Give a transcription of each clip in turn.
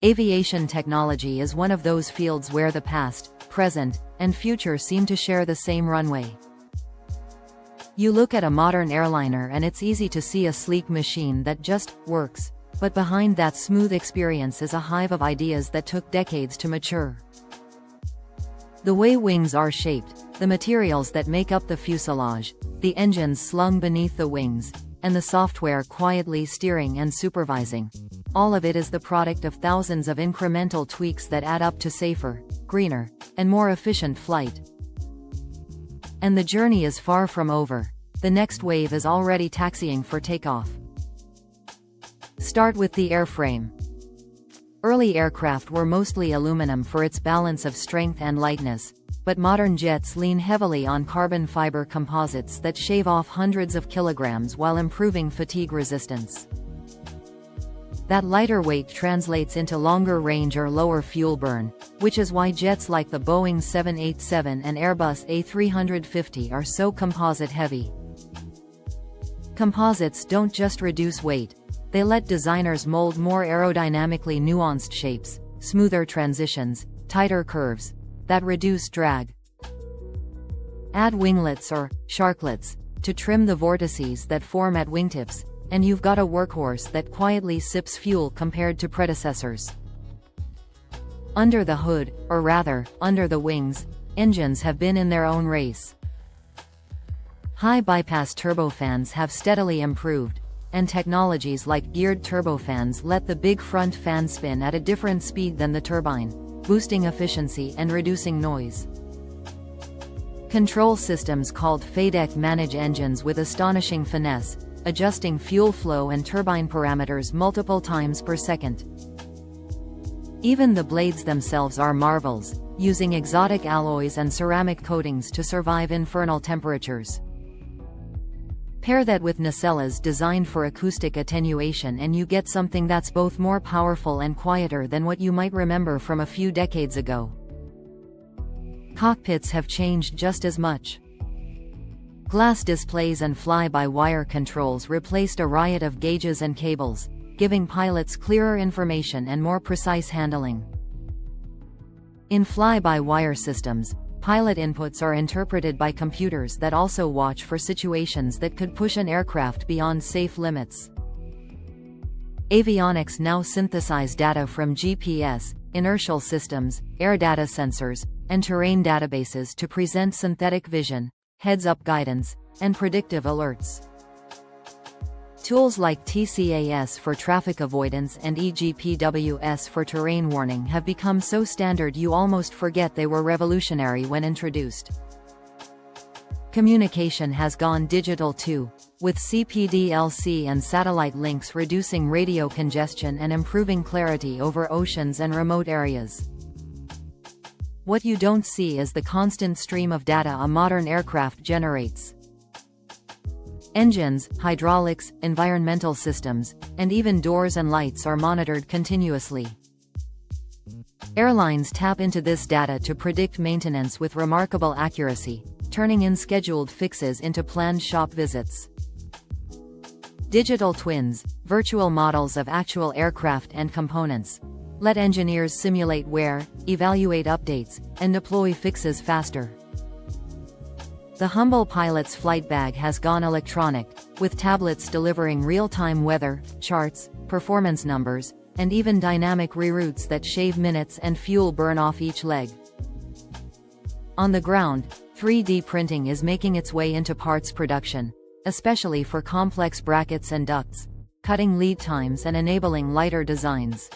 Aviation technology is one of those fields where the past, present, and future seem to share the same runway. You look at a modern airliner and it's easy to see a sleek machine that just works, but behind that smooth experience is a hive of ideas that took decades to mature. The way wings are shaped, the materials that make up the fuselage, the engines slung beneath the wings, and the software quietly steering and supervising. All of it is the product of thousands of incremental tweaks that add up to safer, greener, and more efficient flight. And the journey is far from over. The next wave is already taxiing for takeoff. Start with the airframe. Early aircraft were mostly aluminum for its balance of strength and lightness, but modern jets lean heavily on carbon fiber composites that shave off hundreds of kilograms while improving fatigue resistance. That lighter weight translates into longer range or lower fuel burn, which is why jets like the Boeing 787 and Airbus A350 are so composite-heavy. Composites don't just reduce weight, they let designers mold more aerodynamically nuanced shapes, smoother transitions, tighter curves, that reduce drag. Add winglets or sharklets to trim the vortices that form at wingtips, and you've got a workhorse that quietly sips fuel compared to predecessors. Under the hood, or rather, under the wings, engines have been in their own race. High bypass turbofans have steadily improved, and technologies like geared turbofans let the big front fan spin at a different speed than the turbine, boosting efficiency and reducing noise. Control systems called FADEC manage engines with astonishing finesse, adjusting fuel flow and turbine parameters multiple times per second. Even the blades themselves are marvels, using exotic alloys and ceramic coatings to survive infernal temperatures. Pair that with nacelles designed for acoustic attenuation and you get something that's both more powerful and quieter than what you might remember from a few decades ago. Cockpits have changed just as much. Glass displays and fly-by-wire controls replaced a riot of gauges and cables, giving pilots clearer information and more precise handling. In fly-by-wire systems, pilot inputs are interpreted by computers that also watch for situations that could push an aircraft beyond safe limits. Avionics now synthesize data from GPS, inertial systems, air data sensors, and terrain databases to present synthetic vision, heads-up guidance, and predictive alerts. Tools like TCAS for traffic avoidance and EGPWS for terrain warning have become so standard you almost forget they were revolutionary when introduced. Communication has gone digital too, with CPDLC and satellite links reducing radio congestion and improving clarity over oceans and remote areas. What you don't see is the constant stream of data a modern aircraft generates. Engines, hydraulics, environmental systems, and even doors and lights are monitored continuously. Airlines tap into this data to predict maintenance with remarkable accuracy, turning in scheduled fixes into planned shop visits. Digital twins, virtual models of actual aircraft and components, let engineers simulate wear, evaluate updates, and deploy fixes faster. The humble pilot's flight bag has gone electronic, with tablets delivering real-time weather, charts, performance numbers, and even dynamic reroutes that shave minutes and fuel burn off each leg. On the ground, 3D printing is making its way into parts production, especially for complex brackets and ducts, cutting lead times and enabling lighter designs.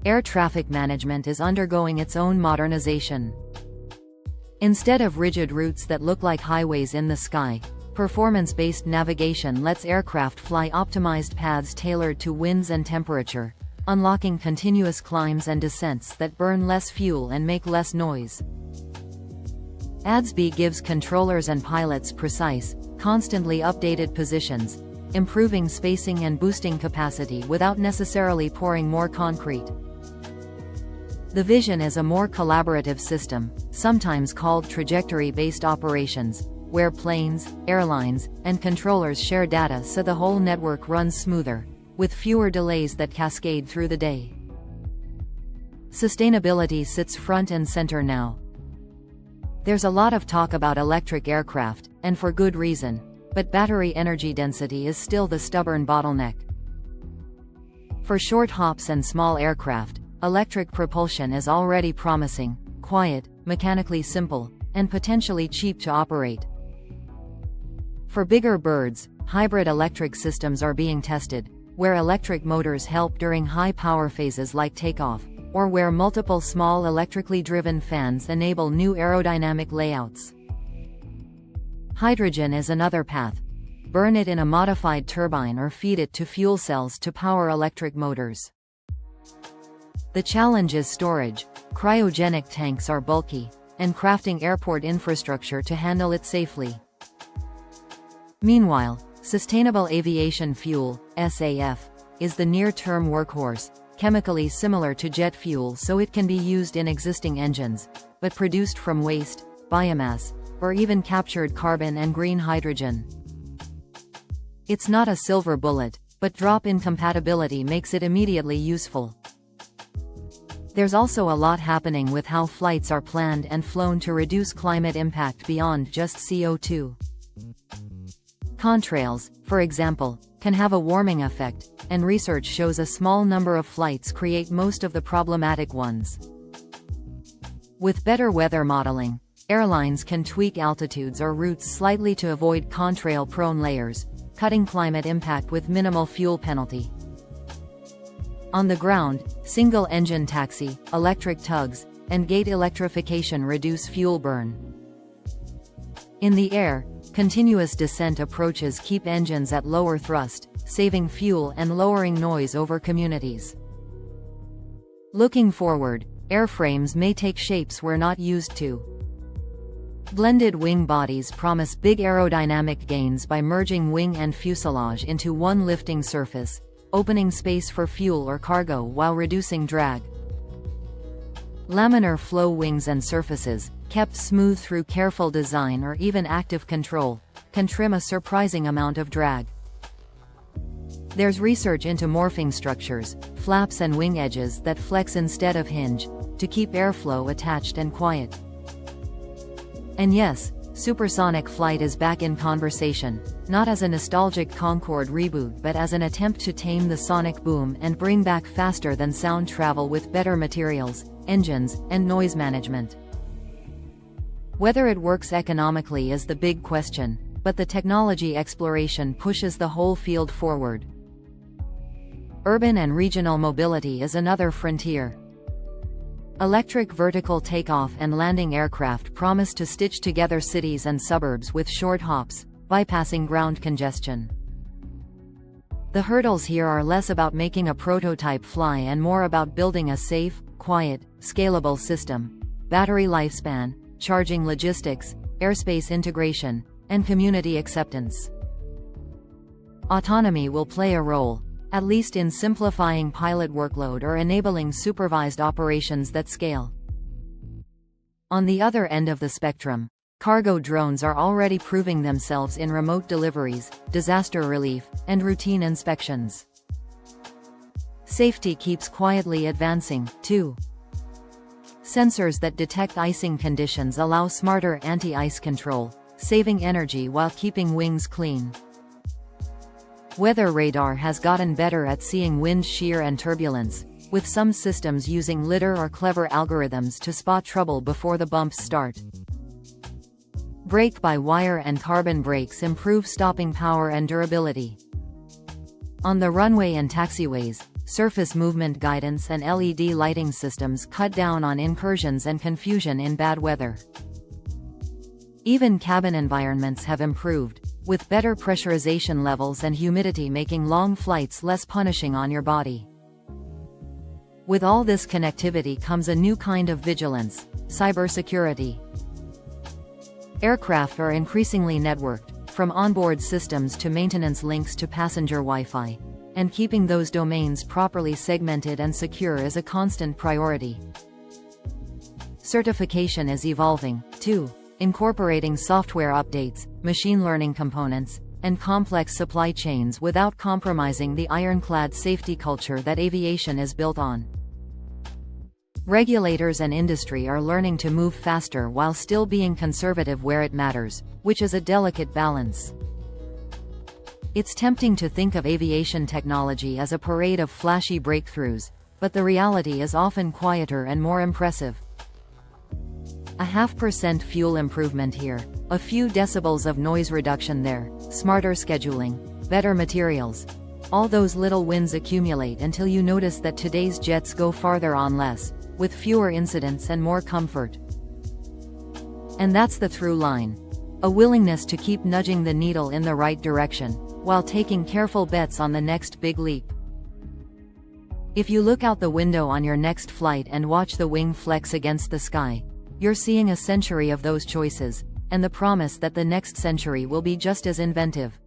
Air traffic management is undergoing its own modernization. Instead of rigid routes that look like highways in the sky, performance-based navigation lets aircraft fly optimized paths tailored to winds and temperature, unlocking continuous climbs and descents that burn less fuel and make less noise. ADS-B gives controllers and pilots precise, constantly updated positions, improving spacing and boosting capacity without necessarily pouring more concrete. The vision is a more collaborative system, sometimes called trajectory-based operations, where planes, airlines, and controllers share data so the whole network runs smoother, with fewer delays that cascade through the day. Sustainability sits front and center now. There's a lot of talk about electric aircraft, and for good reason, but battery energy density is still the stubborn bottleneck. For short hops and small aircraft, electric propulsion is already promising, quiet, mechanically simple, and potentially cheap to operate. For bigger birds, hybrid electric systems are being tested, where electric motors help during high power phases like takeoff, or where multiple small electrically driven fans enable new aerodynamic layouts. Hydrogen is another path. Burn it in a modified turbine or feed it to fuel cells to power electric motors. The challenge is storage. Cryogenic tanks are bulky, and crafting airport infrastructure to handle it safely. Meanwhile, sustainable aviation fuel, SAF, is the near-term workhorse, chemically similar to jet fuel so it can be used in existing engines, but produced from waste, biomass, or even captured carbon and green hydrogen. It's not a silver bullet, but drop-in compatibility makes it immediately useful. There's also a lot happening with how flights are planned and flown to reduce climate impact beyond just CO2. Contrails, for example, can have a warming effect, and research shows a small number of flights create most of the problematic ones. With better weather modeling, airlines can tweak altitudes or routes slightly to avoid contrail-prone layers, cutting climate impact with minimal fuel penalty. On the ground, single-engine taxi, electric tugs, and gate electrification reduce fuel burn. In the air, continuous descent approaches keep engines at lower thrust, saving fuel and lowering noise over communities. Looking forward, airframes may take shapes we're not used to. Blended wing bodies promise big aerodynamic gains by merging wing and fuselage into one lifting surface, opening space for fuel or cargo while reducing drag. Laminar flow wings and surfaces, kept smooth through careful design or even active control, can trim a surprising amount of drag. There's research into morphing structures, flaps and wing edges that flex instead of hinge, to keep airflow attached and quiet. And yes, supersonic flight is back in conversation, not as a nostalgic Concorde reboot but as an attempt to tame the sonic boom and bring back faster than sound travel with better materials, engines, and noise management. Whether it works economically is the big question, but the technology exploration pushes the whole field forward. Urban and regional mobility is another frontier. Electric vertical takeoff and landing aircraft promise to stitch together cities and suburbs with short hops, bypassing ground congestion. The hurdles here are less about making a prototype fly and more about building a safe, quiet, scalable system, battery lifespan, charging logistics, airspace integration, and community acceptance. Autonomy will play a role, at least in simplifying pilot workload or enabling supervised operations that scale. On the other end of the spectrum, cargo drones are already proving themselves in remote deliveries, disaster relief, and routine inspections. Safety keeps quietly advancing, too. Sensors that detect icing conditions allow smarter anti-ice control, saving energy while keeping wings clean. Weather radar has gotten better at seeing wind shear and turbulence, with some systems using lidar or clever algorithms to spot trouble before the bumps start. Brake-by-wire and carbon brakes improve stopping power and durability. On the runway and taxiways, surface movement guidance and LED lighting systems cut down on incursions and confusion in bad weather. Even cabin environments have improved, with better pressurization levels and humidity making long flights less punishing on your body. With all this connectivity comes a new kind of vigilance: cybersecurity. Aircraft are increasingly networked, from onboard systems to maintenance links to passenger Wi-Fi, and keeping those domains properly segmented and secure is a constant priority. Certification is evolving, too, incorporating software updates, machine learning components, and complex supply chains without compromising the ironclad safety culture that aviation is built on. Regulators and industry are learning to move faster while still being conservative where it matters, which is a delicate balance. It's tempting to think of aviation technology as a parade of flashy breakthroughs, but the reality is often quieter and more impressive. A 0.5% fuel improvement here, a few decibels of noise reduction there, smarter scheduling, better materials. All those little wins accumulate until you notice that today's jets go farther on less, with fewer incidents and more comfort. And that's the through line. A willingness to keep nudging the needle in the right direction, while taking careful bets on the next big leap. If you look out the window on your next flight and watch the wing flex against the sky, you're seeing a century of those choices, and the promise that the next century will be just as inventive.